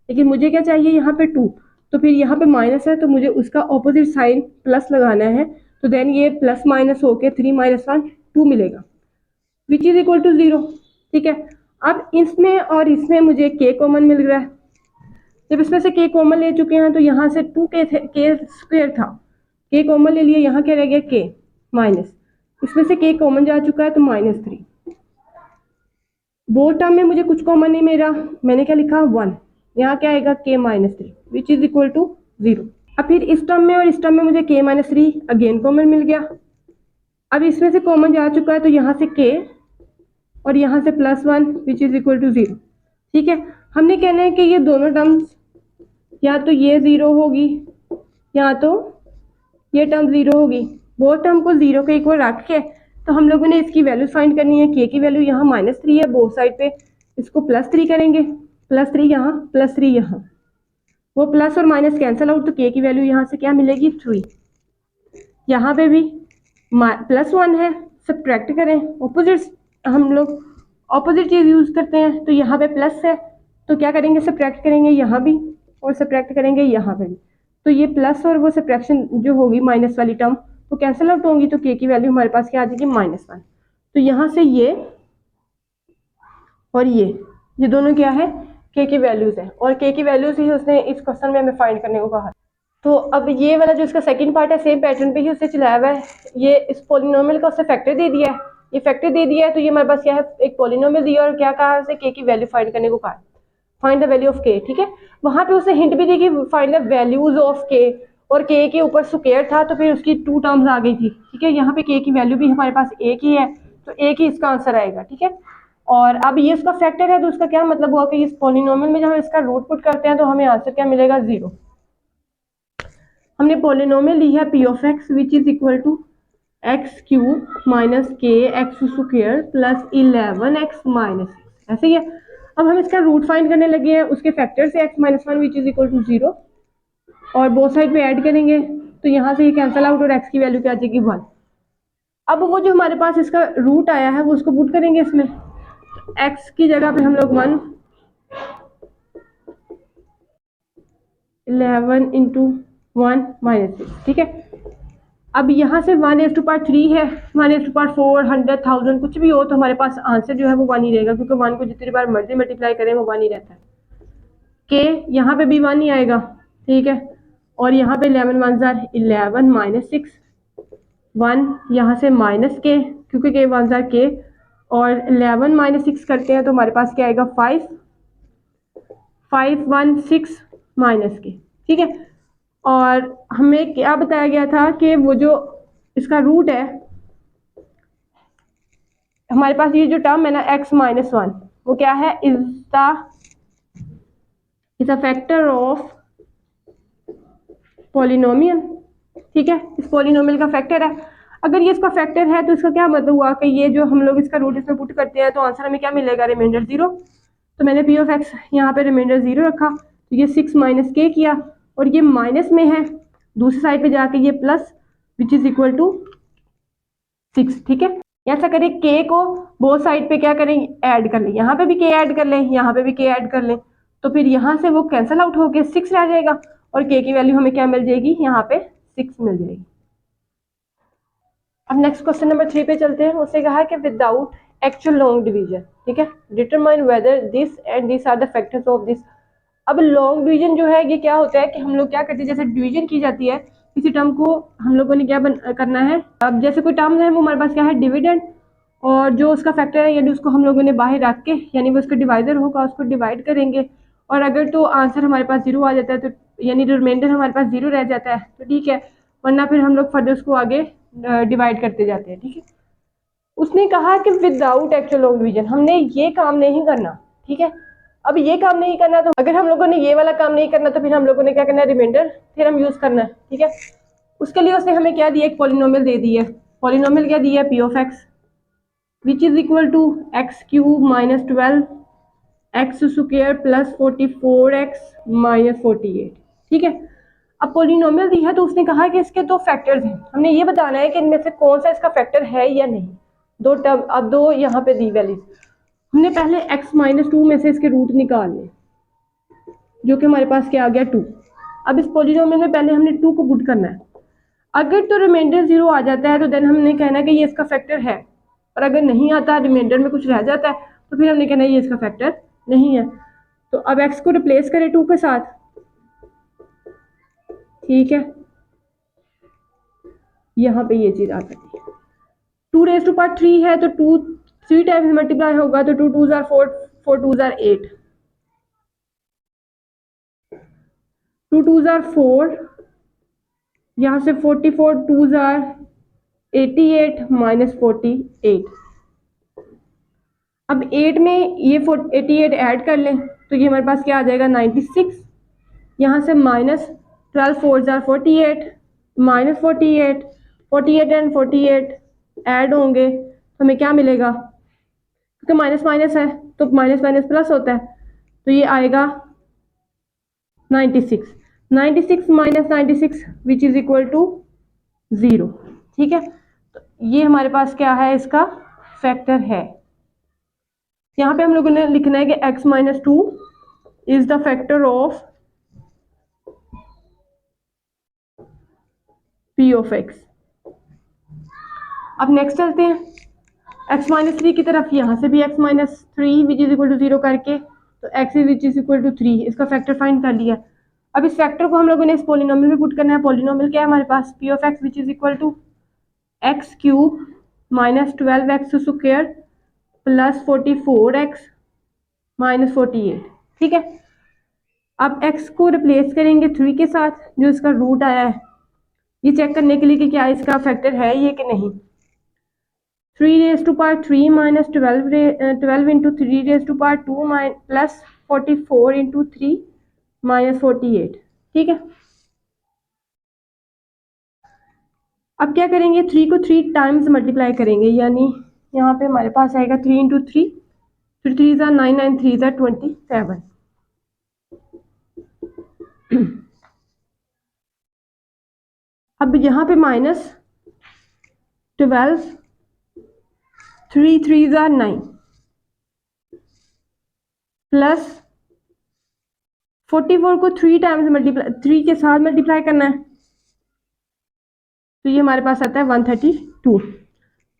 लेकिन मुझे क्या चाहिए यहाँ पे 2, तो फिर यहाँ पे माइनस है तो मुझे उसका ऑपोजिट साइन प्लस लगाना है, तो देन ये प्लस माइनस होके 3 - 1 2 मिलेगा विच इज इक्वल टू 0, ठीक है। अब इसमें और इसमें मुझे के कॉमन मिल रहा है। जब इसमें से के कॉमन ले चुके हैं तो यहाँ से 2k स्क्वायर था, के कॉमन ले लिए, यहाँ क्या रह गया के माइनस, इसमें से के कॉमन जा चुका है तो -3। बोथ टर्म में मुझे कुछ कॉमन नहीं मिला, मैंने क्या लिखा 1, यहाँ क्या आएगा k-3 which is equal to 0। अब फिर इस टर्म में और इस टर्म में मुझे k-3 अगेन कॉमन मिल गया। अब इसमें से कॉमन जा चुका है तो यहाँ से k और यहाँ से +1 विच इज इक्वल टू 0। ठीक है, हमने कहना है कि ये दोनों टर्म्स या तो ये 0 होगी या तो ये टर्म 0 होगी। बोथ टर्म को 0 के इक्वल रख के तो हम लोगों ने इसकी वैल्यू फाइंड करनी है। के की वैल्यू यहाँ -3 है, बोथ साइड पे इसको +3 करेंगे, +3 यहाँ +3 यहाँ, वो प्लस और माइनस कैंसिल आउट, तो के की वैल्यू यहाँ से क्या मिलेगी 3। यहाँ पे भी +1 है, सब्ट्रैक्ट करें, ऑपोजिट हम लोग ऑपोजिट चीज़ यूज़ करते हैं, तो यहाँ पे प्लस है तो क्या करेंगे सब्ट्रैक्ट करेंगे यहाँ भी और सब्ट्रैक्ट करेंगे यहाँ पे भी, तो ये प्लस और वो सब्ट्रैक्शन जो होगी माइनस वाली टर्म वो कैंसिल आउट होंगी, तो के की वैल्यू हमारे पास क्या आ जाएगी -1। तो यहाँ से ये और ये दोनों क्या है के की वैल्यूज़ है, और के की वैल्यूज़ ही उसने इस क्वेश्चन में हमें फाइंड करने को कहा। तो अब ये वाला जो इसका सेकंड पार्ट है सेम पैटर्न पे ही उससे चलाया हुआ है। ये इस पोलिनोमियल का उससे फैक्टर दे दिया है, ये फैक्टर दे दिया है, तो ये हमारे पास क्या है एक पोलिनोमियल दिया और क्या कहा उसे के की वैल्यू फाइंड करने को कहा, फाइंड द वैल्यू ऑफ के। ठीक है, वहाँ पे उसने हिंट भी दी कि फाइंड द वैल्यूज ऑफ के, और के ऊपर स्क्वायर था तो फिर उसकी 2 टर्म्स आ गई थी। ठीक है, यहाँ पे के की वैल्यू भी हमारे पास एक ही है तो एक ही इसका आंसर आएगा। ठीक है, और अब ये इसका फैक्टर है तो उसका क्या मतलब हुआ कि इस पोलिनोमियल में जब हम इसका रूट पुट करते हैं तो हमें आंसर क्या मिलेगा 0। हमने पोलिनोमियल ली है p of x which is equal to x³ minus k x square plus 11x minus 6, ऐसे ही है। अब हम इसका रूट फाइंड करने लगे हैं उसके फैक्टर से x-1 which is equal to 0, और बोथ साइड पे ऐड करेंगे तो यहाँ से ये कैंसिल आउट और x की वैल्यू क्या आ जाएगी 1। अब वो जो हमारे पास इसका रूट आया है वो उसको पुट करेंगे इसमें, x की जगह पे हम लोग 1 11 इंटू 1 माइनस 6। ठीक है, अब यहाँ से 1/3 है, 1/4 100,000 कुछ भी हो तो हमारे पास आंसर जो है वो 1 ही रहेगा, क्योंकि 1 को जितनी बार मर्जी मल्टीप्लाई करें वो 1 ही रहता है। के यहाँ पे भी 1 ही आएगा। ठीक है, और यहाँ पे 11 1 जार 11 माइनस 6 1 यहाँ से माइनस के, क्योंकि के 1 जार के, और 11 माइनस 6 करते हैं तो हमारे पास क्या आएगा 5 5 1 6 माइनस के। ठीक है, और हमें क्या बताया गया था कि वो जो इसका रूट है हमारे पास ये जो टर्म है ना x-1 वो क्या है is a factor of polynomial. ठीक है, इस पोलिनोमियल का फैक्टर है। अगर ये इसका फैक्टर है तो इसका क्या मतलब हुआ कि ये जो हम लोग इसका रूट इसमें पुट करते हैं तो आंसर हमें क्या मिलेगा रिमाइंडर 0। तो मैंने पी ऑफ एक्स यहाँ पे रिमाइंडर 0 रखा, तो ये 6 माइनस के किया, और ये माइनस में है दूसरी साइड पे जाके ये plus which is equal to 6। ठीक है, ऐसा करें के को बोथ साइड पे क्या करें ऐड कर लें, यहाँ पे भी के ऐड कर लें, यहाँ पे भी के ऐड कर लें, तो फिर यहाँ से वो कैंसिल आउट होके 6 रह जाएगा, और के की वैल्यू हमें क्या मिल जाएगी यहाँ पे 6 मिल जाएगी। अब नेक्स्ट क्वेश्चन नंबर 3 पे चलते हैं। उससे कहा है कि विदाउट एक्चुअल लॉन्ग डिवीजन, ठीक है, determine whether this and this are the factors of this. अब लॉन्ग डिवीजन जो है ये क्या होता है कि हम लोग क्या करते हैं, जैसे डिवीजन की जाती है किसी टर्म को हम लोगों ने क्या करना है, अब जैसे कोई टर्म है वो हमारे पास क्या है डिविडेंड, और जो उसका फैक्टर है यानी उसको हम लोगों ने बाहर रख के यानी वो उसका डिवाइजर होगा उसको डिवाइड करेंगे, और अगर तो आंसर हमारे पास 0 आ जाता है तो यानी रिमाइंडर हमारे पास 0 रह जाता है तो ठीक है, वरना फिर हम लोग फर्दर उसको आगे डिवाइड करते जाते हैं। ठीक है, उसने कहा कि विदाउट एक्चुअल लॉन्ग डिवीजन हमने ये काम नहीं करना। ठीक है, अब ये काम नहीं करना तो अगर हम लोगों ने ये वाला काम नहीं करना तो फिर हम लोगों ने क्या करना है रिमाइंडर फिर हम यूज करना है। ठीक है, उसके लिए उसने हमें क्या दिया, एक पॉलिनोमियल दे दी है। पॉलिनोमियल क्या दिया है p of x which is equal to x³ minus 12 x square plus 44x minus 48। ठीक है, अब पॉलिनोमियल दी है तो उसने कहा कि इसके दो फैक्टर्स हैं, हमने ये बताना है कि इनमें से कौन सा इसका फैक्टर है या नहीं। दो टर्म अब दो यहाँ पे दी वैल्यूज, हमने पहले x-2 में से इसके रूट निकालने जो कि हमारे पास क्या आ गया 2। अब इस पॉलिनोमियल में पहले हमने 2 को पुट करना है, अगर तो रिमाइंडर 0 आ जाता है तो देन हमने कहना है कि ये इसका फैक्टर है, और अगर नहीं आता रिमाइंडर में कुछ रह जाता है तो फिर हमने कहना ये इसका फैक्टर नहीं है। तो अब x को रिप्लेस करें 2 के साथ, ठीक है, यहाँ पे ये चीज़ आ जाती है। 2 रेज़ टू पावर 3 है तो 3 टाइम्स मल्टीप्लाई होगा तो 2 2 ज़ार 4, 4 2 ज़ार 8, 2 2 ज़ार 4, यहाँ से 44 2 ज़ार 88 माइनस 48। अब 8 में ये 88 ऐड कर लें तो ये हमारे पास क्या आ जाएगा 96। यहाँ से माइनस 12 4 ज़ार 48 माइनस 48, 48 एंड 48 ऐड होंगे तो हमें क्या मिलेगा, क्योंकि माइनस माइनस है तो माइनस माइनस प्लस होता है, तो ये आएगा 96। 96 minus 96 which is equal to 0, ठीक है। तो ये हमारे पास क्या है, इसका फैक्टर है। यहाँ पे हम लोगों ने लिखना है कि x minus 2 is the factor of p of x। अब नेक्स्ट चलते हैं x माइनस 3 की तरफ। यहाँ से भी x minus 3 which is equal to 0 करके तो x which is equal to 3, इसका फैक्टर फाइंड कर लिया। अब इस फैक्टर को हम लोगों ने इस पॉलिनोमियल में पुट करना है। पॉलिनोमियल क्या है हमारे पास, p of x which is equal to x cube minus 12x square plus 44x minus 48, ठीक है। अब x को रिप्लेस करेंगे 3 के साथ जो इसका रूट आया है, ये चेक करने के लिए कि क्या इसका फैक्टर है ये कि नहीं। 3 raise to power 3 minus 12 into 3 raise to power 2 plus 44 into 3 minus 48, ठीक है। अब क्या करेंगे, 3 को 3 टाइम्स मल्टीप्लाई करेंगे, यानी यहाँ पे हमारे पास आएगा 3 इंटू 3, 3 ज़ा 9 9 3 ज़ा 27। अब यहाँ पे माइनस 12, 3 3 ज़ा 9 प्लस 44 को 3 टाइम्स मल्टीप्लाई 3 के साथ मल्टीप्लाई करना है तो ये हमारे पास आता है 132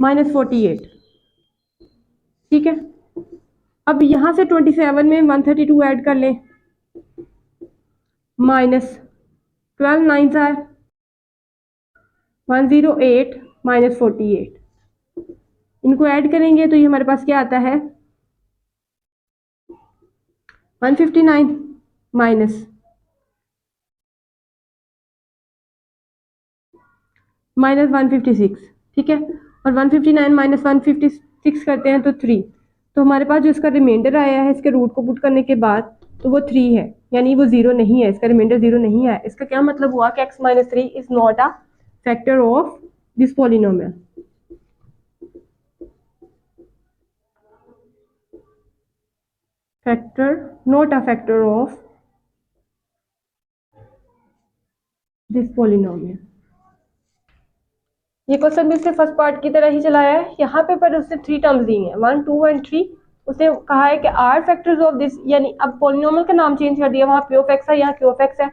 माइनस 48, ठीक है। अब यहाँ से 27 में 132 ऐड कर लें, माइनस 12 9 ज़ार 108 माइनस 48, इनको ऐड करेंगे तो ये हमारे पास क्या आता है 159 माइनस माइनस 156, ठीक है। और 159 माइनस 156 करते हैं तो 3, तो हमारे पास जो इसका रिमाइंडर आया है इसके रूट को पुट करने के बाद तो वो 3 है, यानी वो 0 नहीं है, इसका रिमाइंडर 0 नहीं है। इसका क्या मतलब हुआ कि x minus 3 is not a factor of this polynomial. Factor, not a factor of this polynomial. ये क्वेश्चन भी उसने फर्स्ट पार्ट की तरह ही चलाया है, यहाँ पे पर उसने 3 टर्म्स दी हैं 1 2 एंड 3। उसने कहा है कि आर फैक्टर्स ऑफ दिस, यानी अब पॉलिनोमियल का नाम चेंज कर दिया, वहाँ p ऑफ x है यहाँ q ऑफ x है,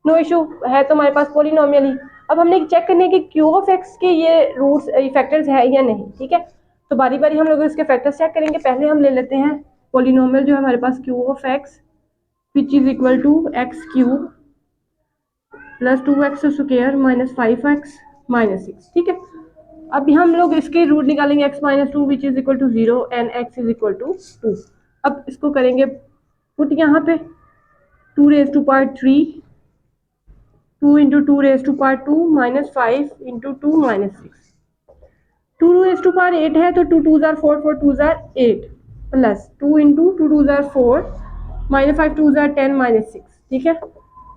नो इशू है तो हमारे पास पॉलिनोमियल ही। अब हमने चेक करने की q ऑफ x के ये रूट्स फैक्टर्स है या नहीं, ठीक है। तो बारी बारी हम लोग इसके फैक्टर्स चेक करेंगे। पहले हम ले लेते हैं पॉलिनोमियल जो है हमारे पास q of x which is equal to x cube plus 2x square minus 5x minus 6, ठीक है। अब हम लोग इसके रूट निकालेंगे x minus 2 which is equal to 0 and x is equal to 2। अब इसको करेंगे पुट यहाँ पे 2 raise to power 3, 2 into 2 raise to power 2 minus 5 into 2 minus 6, 2 raise to power 8 है तो 2 2 ज़ार 4 4 2 ज़ार 8 प्लस 2 इंटू 2 2 ज़ार 4 माइनस 5 2 ज़ार 10 माइनस 6, ठीक है।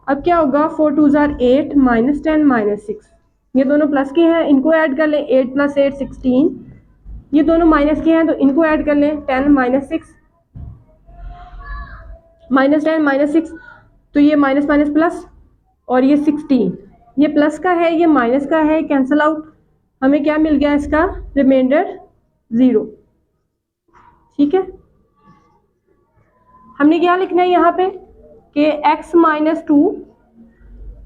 अब क्या होगा 4 2 ज़ार 8 माइनस 10 माइनस 6, ये दोनों प्लस के हैं इनको ऐड कर लें, 8 प्लस 8 16, ये दोनों माइनस के हैं तो इनको ऐड कर लें 10 माइनस 6 माइनस 10 माइनस 6, तो ये माइनस माइनस प्लस और ये 16, ये प्लस का है ये माइनस का है, कैंसिल आउट, हमें क्या मिल गया इसका रिमाइंडर 0, ठीक है। हमने क्या लिखना है यहाँ पे कि x minus 2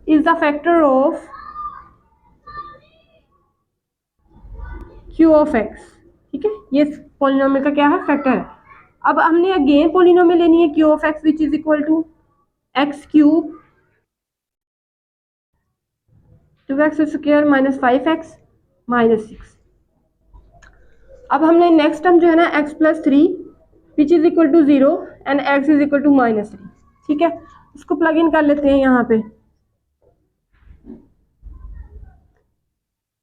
is the factor of q of x, ठीक है। ये पॉलिनोमियल का क्या है फैक्टर है। अब हमने अगेन पोलिनोमियल लेनी है q of x which is equal to x cube 2x square minus 5x minus 6। अब हमने नेक्स्ट टर्म जो है ना x plus 3 which is equal to 0 and x is equal to minus 3। ठीक है, इसको प्लग इन कर लेते हैं यहाँ पे।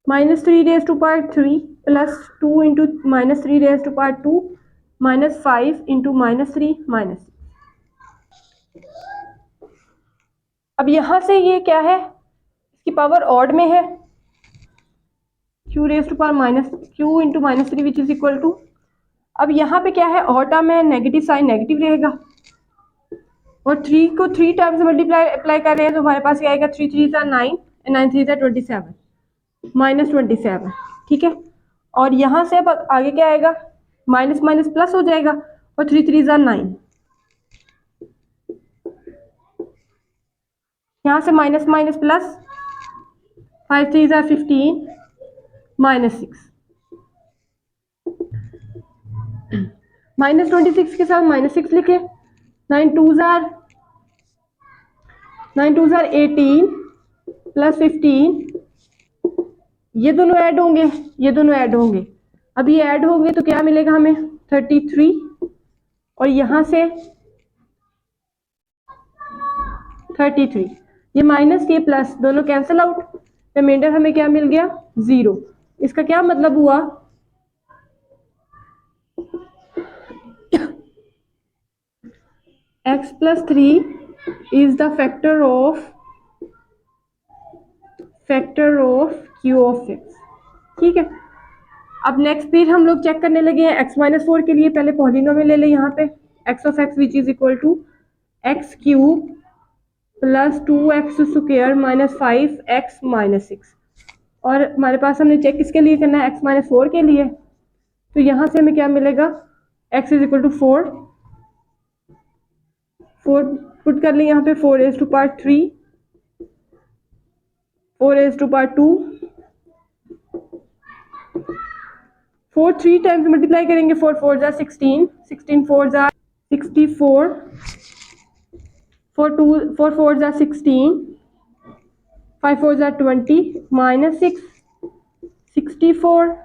Minus 3 raise to power 3 plus 2 into minus 3 raise to power 2 minus 5 into minus 3 minus 6। अब यहाँ से ये क्या है, इसकी पावर ऑड में है, q raise to power minus q into minus 3 which is equal to, अब यहाँ पे क्या है ऑड टर्म है, नेगेटिव साइन नेगेटिव रहेगा और 3 को 3 टाइम्स मल्टीप्लाई अप्लाई कर रहे हैं तो हमारे पास क्या आएगा 3 3 9 एंड 9 3 27 माइनस 27। ठीक है, और यहाँ से अब आगे क्या आएगा, माइनस माइनस प्लस हो जाएगा और 3 3 9, यहाँ से minus minus plus 5 3 15 minus 6, minus 26 के साथ माइनस 6 लिखे, 9 2 18 प्लस 15, ये दोनों ऐड होंगे, ये दोनों ऐड होंगे। अब ये ऐड होंगे तो क्या मिलेगा हमें 33 और यहाँ से 33, ये माइनस ये प्लस दोनों कैंसिल आउट, रिमाइंडर हमें क्या मिल गया 0। इसका क्या मतलब हुआ, x plus 3 is the factor of q of x। ठीक है, अब नेक्स्ट फिर हम लोग चेक करने लगे हैं x माइनस 4 के लिए। पहले पॉलिनोमियल ले लें यहाँ पे, x of x which is equal to x cube plus 2x square minus 5x minus 6, और हमारे पास हमने चेक किसके लिए करना है, x माइनस 4 के लिए। तो यहाँ से हमें क्या मिलेगा, x is equal to 4 put कर लें यहाँ पे, 4 raise to power 3 4 raise to power 2 4 3 times multiply करेंगे, 4 4 जा 16 16 4 जा 64 4 4 जा 16 5 4 जा 20 माइनस 6 64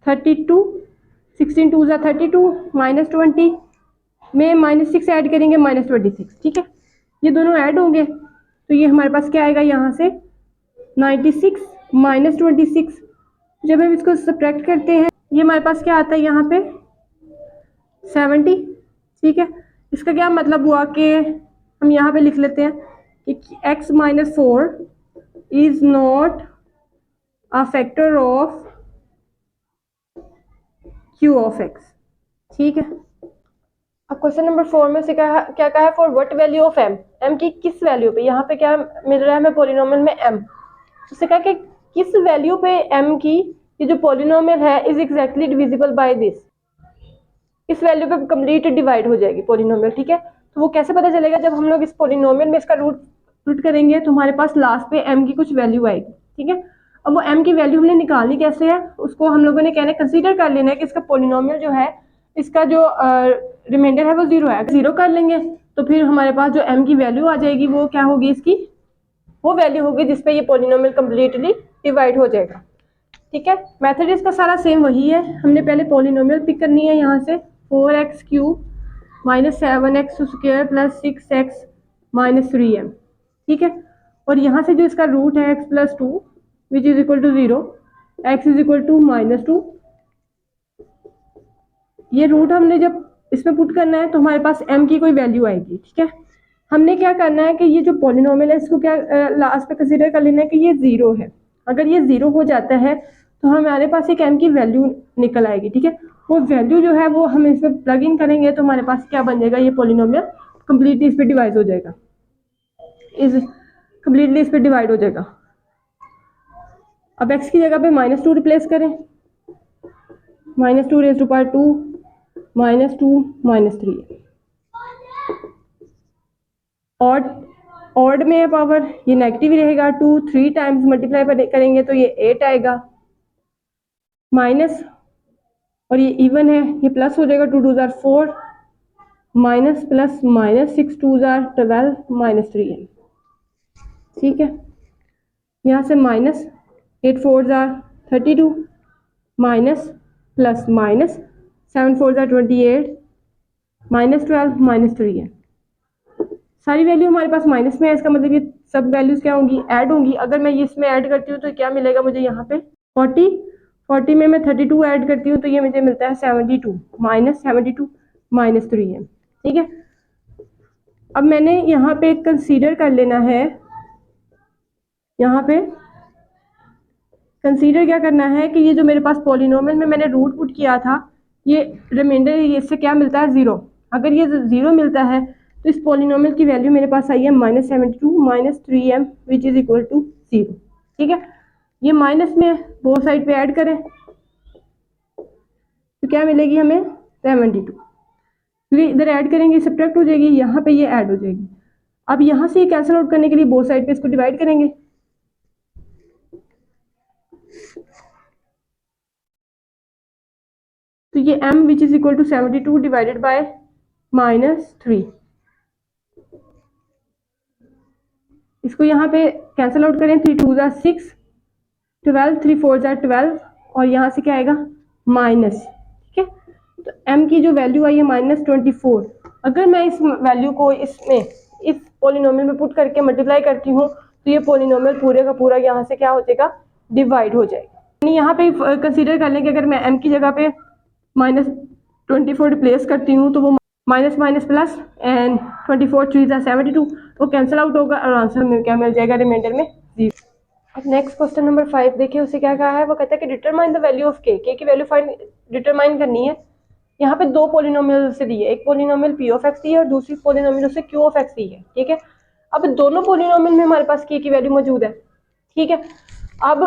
32 16 2 जा 32 माइनस 20 में माइनस 6 ऐड करेंगे माइनस 26। ठीक है, ये दोनों ऐड होंगे तो ये हमारे पास क्या आएगा, यहाँ से 96 माइनस 26। जब हम इसको सब्ट्रैक्ट करते हैं ये हमारे पास क्या आता है यहाँ पे 70। ठीक है, इसका क्या मतलब हुआ कि हम यहाँ पे लिख लेते हैं कि x minus 4 is not a factor of q of x। ठीक है, अब क्वेश्चन नंबर 4 में से क्या कहा है, for what value of m की किस वैल्यू पे, यहाँ पे क्या मिल रहा है हमें पोलिनोमियल में m, उससे कहा कि किस वैल्यू पे m की ये जो पोलिनोमियल है is exactly divisible by this, इस वैल्यू पे कंप्लीट डिवाइड हो जाएगी पोलिनोमियल। ठीक है, तो वो कैसे पता चलेगा, जब हम लोग इस पोलिनोमियल में इसका रूट करेंगे तो हमारे पास लास्ट पे m की कुछ वैल्यू आएगी। ठीक है, अब वो m की वैल्यू हमने निकालनी कैसे है, उसको हम लोगों ने कहना कंसीडर कर लेना है कि इसका पोलिनोमियल जो है इसका जो रिमाइंडर है वो 0 है। 0 कर लेंगे तो फिर हमारे पास जो m की वैल्यू आ जाएगी वो क्या होगी, इसकी वो वैल्यू होगी जिसपे ये पोलिनोमियल कम्प्लीटली डिवाइड हो जाएगा। ठीक है, मेथड इसका सारा सेम वही है, हमने पहले पोलिनोमियल पिक करनी है यहाँ से 4x cube minus 7x square plus 6x minus 3m। ठीक है, और यहाँ से जो इसका रूट है x plus 2 which is equal to 0, x is equal to minus 2, ये रूट हमने जब इसमें पुट करना है तो हमारे पास m की कोई वैल्यू आएगी। ठीक है, हमने क्या करना है कि ये जो पॉलिनोमियल है इसको क्या लास्ट पे कंसीडर कर लेना है कि ये 0 है। अगर ये 0 हो जाता है तो हमारे पास एक m की वैल्यू निकल आएगी। ठीक है, वो वैल्यू जो है वो हम इसमें प्लग इन करेंगे तो हमारे पास क्या बन जाएगा, ये पॉलिनोमियल कम्प्लीटली इस पर डिवाइड हो जाएगा, कम्प्लीटली इस पर डिवाइड हो जाएगा। अब x की जगह पे माइनस 2 रिप्लेस करें, minus 2 raise to power 2 minus 2 minus 3, odd में है पावर, ये नेगेटिव ही रहेगा, 2 3 टाइम्स मल्टीप्लाई करेंगे तो ये 8 आएगा माइनस, और ये इवन है, ये प्लस हो जाएगा, 2 2 ज़ार 4, माइनस प्लस माइनस 6 2 ज़ार 12 माइनस 3m। ठीक है, यहाँ से माइनस 8 4 ज़ार 32, माइनस प्लस माइनस 7 4 ज़ार 28, माइनस 12 माइनस 3m। सारी वैल्यू हमारे पास माइनस में है, इसका मतलब ये सब वैल्यूज क्या होंगी, ऐड होंगी। अगर मैं ये इसमें ऐड करती हूँ तो क्या मिलेगा मुझे यहाँ पे 40, 40 में मैं 32 ऐड करती हूँ तो ये मुझे मिलता है 72, माइनस 72 माइनस 3m। ठीक है, अब मैंने यहाँ पे कंसीडर कर लेना है, यहाँ पे कंसीडर क्या करना है कि ये जो मेरे पास पॉलिनोमियल में मैंने रूट पुट किया था, ये रिमाइंडर, इससे क्या मिलता है 0। अगर ये 0 मिलता है तो इस पॉलिनोमियल की वैल्यू मेरे पास आई है -72 minus 3m which is equal to 0। ठीक है, ये माइनस में बोथ साइड पे ऐड करें तो क्या मिलेगी हमें 72, क्योंकि इधर ऐड करेंगे सब्ट्रैक्ट हो जाएगी, यहाँ पे ये ऐड हो जाएगी। अब यहाँ से ये कैंसिल आउट करने के लिए बोथ साइड पे इसको डिवाइड करेंगे, तो ये m which is equal to 72 divided by -3, इसको यहाँ पे कैंसिल आउट करें, 3 2 ज़ार 6, 12 3 4 ज़ार 12, और यहाँ से क्या आएगा माइनस। ठीक है, तो m की जो वैल्यू आई है -24। अगर मैं इस वैल्यू को इसमें इस पोलिनोमियल में पुट करके मल्टीप्लाई करती हूँ तो ये पोलिनोमियल पूरे का पूरा यहाँ से क्या हो जाएगा, डिवाइड हो जाएगा। यहाँ पे कंसीडर कर लें कि अगर मैं m की जगह पे -24 रिप्लेस करती हूँ तो वो माइनस माइनस प्लस एंड 24 3 ज़ार 72, वो कैंसिल आउट होगा और आंसर में क्या मिल जाएगा, रिमाइंडर में 0। अब नेक्स्ट क्वेश्चन नंबर 5 देखिए, उसे क्या कहा है, वो कहता है कि डिटरमाइन द वैल्यू ऑफ के की वैल्यू फाइंड डिटरमाइन करनी है। यहाँ पे दो पोलिनोमियल से दी है, एक पोलिनोमियल पी ऑफ एक्स दी है और दूसरी पोलिनोमियल उसे क्यू ऑफ एक्स दी है। ठीक है, अब दोनों पोलिनोमियल में हमारे पास के की वैल्यू मौजूद है। ठीक है, अब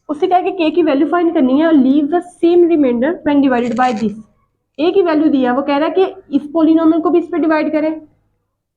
उससे क्या है कि के की वैल्यू फाइंड करनी है और leave the same remainder when divided by this. A की वैल्यू दी है, वो कह रहा है कि इस पोलिनोमियल को भी इस पे डिवाइड करें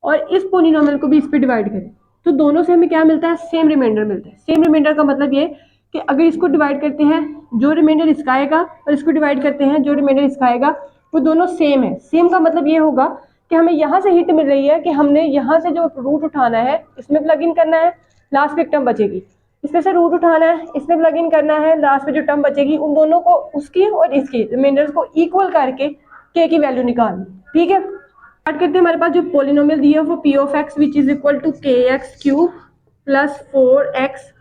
और इस पोलिनोमियल को भी इस पे डिवाइड करें, तो दोनों से हमें क्या मिलता है, सेम रिमाइंडर मिलता है। सेम रिमाइंडर का मतलब ये कि अगर इसको डिवाइड करते हैं जो रिमाइंडर इसका आएगा और इसको डिवाइड करते हैं जो रिमाइंडर इसका आएगा, वो दोनों सेम है। सेम का मतलब ये होगा कि हमें यहाँ से हिट मिल रही है कि हमने यहाँ से जो रूट उठाना है इसमें प्लग इन करना है, लास्ट में एक टर्म बचेगी, इसमें से रूट उठाना है, इसमें प्लग इन करना है, लास्ट में जो टर्म बचेगी उन दोनों को, उसकी और इसकी रिमाइंडर्स को इक्वल करके के की वैल्यू निकालनी। ठीक है, स्टार्ट करते हैं। हमारे पास जो पोलिनोमियल दिया है वो p of x which is equal to k x cube plus 4x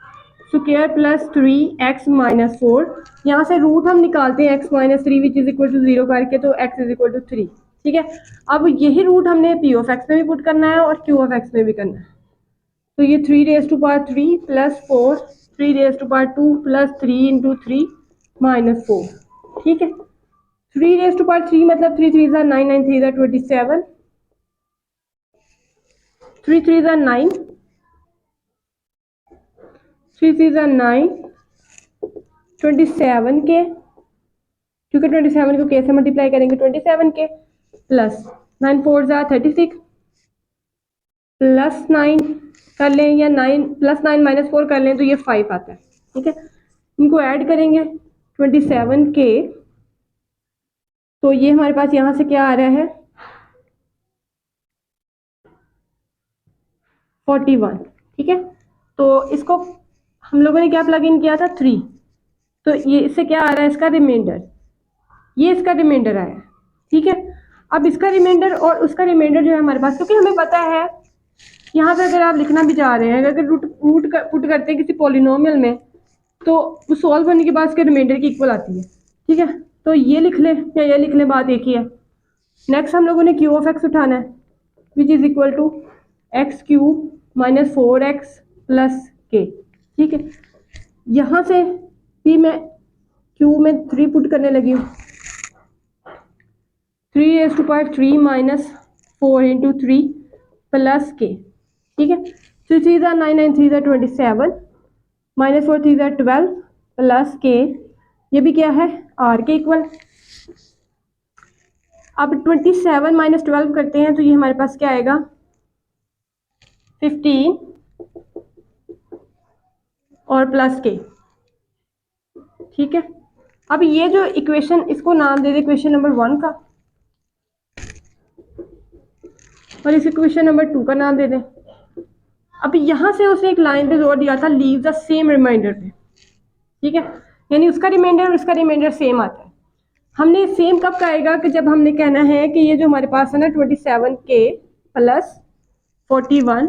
square plus 3x minus 4। यहाँ से रूट हम निकालते हैं x minus 3 which is equal to 0 करके, तो x इज इक्वल टू 3। ठीक है, अब यही रूट हमने पी ऑफ एक्स में भी पुट करना है और क्यू ऑफ एक्स में भी करना है, तो ये 3 raise to power 3 plus 4, 3 raise to power 2 plus 3 into 3 minus 4। ठीक है, 3 रेज टू पावर 3 मतलब 3 3 9 9 3 27, 3 3 9, 3 3 9, 27 के, क्योंकि 27 को के से मल्टीप्लाई करेंगे 27 के, प्लस 9 4 36 प्लस 9 कर लें या 9 प्लस 9 माइनस 4 कर लें तो ये 5 आता है। ठीक है, इनको ऐड करेंगे 27 के, तो ये हमारे पास यहाँ से क्या आ रहा है 41। ठीक है, तो इसको हम लोगों ने क्या प्लग इन किया था 3, तो ये इससे क्या आ रहा है, इसका रिमाइंडर, ये इसका रिमाइंडर आया। ठीक है, अब इसका रिमाइंडर और उसका रिमाइंडर जो है हमारे पास, क्योंकि हमें पता है यहाँ पे अगर आप लिखना भी चाह रहे हैं, अगर रूट पुट करते हैं किसी पॉलिनोमियल में तो वो सॉल्व होने के बाद इसके रिमाइंडर की इक्वल आती है। ठीक है, तो ये लिख लें या ये लिख लें, बात एक ही है। नेक्स्ट हम लोगों ने क्यू ऑफ एक्स उठाना है which is equal to x cube minus 4x plus के। ठीक है, यहाँ से भी मैं क्यू में 3 पुट करने लगी हूँ, 3 raise to power 3 minus 4 into 3 plus के। ठीक है, 3 3 9 9 3 27 माइनस 4 3 12 प्लस के, ये भी क्या है आर के इक्वल। अब 27 माइनस 12 करते हैं तो ये हमारे पास क्या आएगा 15 और प्लस के। ठीक है, अब ये जो इक्वेशन, इसको नाम दे दे इक्वेशन नंबर 1 का, और इस इक्वेशन नंबर 2 का नाम दे दे। अब यहाँ से उसने एक लाइन पे जोर दिया था, लीव द सेम रिमाइंडर पे, ठीक है, यानी उसका रिमाइंडर और उसका रिमाइंडर सेम आता है। हमने सेम कब का आएगा कि जब हमने कहना है कि ये जो हमारे पास है ना 27k प्लस 41,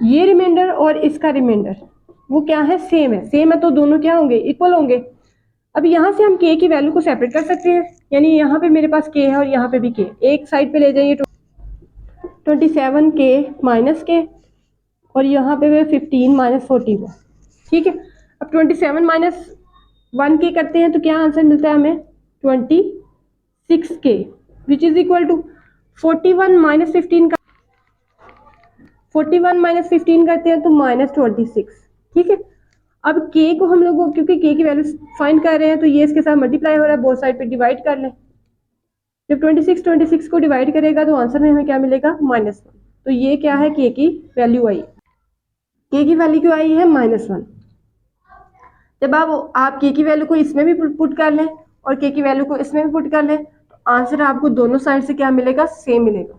ये रिमाइंडर और इसका रिमाइंडर वो क्या है, सेम है तो दोनों क्या होंगे, इक्वल होंगे। अब यहाँ से हम k की वैल्यू को सेपरेट कर सकते हैं, यानी यहाँ पे मेरे पास k है और यहाँ पे भी k, एक साइड पे ले जाइए 27k माइनस k, और यहाँ पे 15 माइनस 41, ठीक है। अब 27 माइनस 1k करते हैं तो क्या आंसर मिलता है हमें, 26k, which is equal to 41 minus 15 का 41 माइनस 15 करते हैं तो -26, ठीक है। अब k को हम लोग, क्योंकि k की वैल्यू फाइंड कर रहे हैं तो ये इसके साथ मल्टीप्लाई हो रहा है, बोथ साइड पे डिवाइड कर लें। जब 26 को डिवाइड करेगा तो आंसर में हमें क्या मिलेगा, -1। तो ये क्या है, k की वैल्यू आई, k की वैल्यू क्यों आई है, -1। जब आप k की वैल्यू को इसमें भी पुट कर लें और k की वैल्यू को इसमें भी पुट कर लें तो आंसर आपको दोनों साइड से क्या मिलेगा, सेम मिलेगा।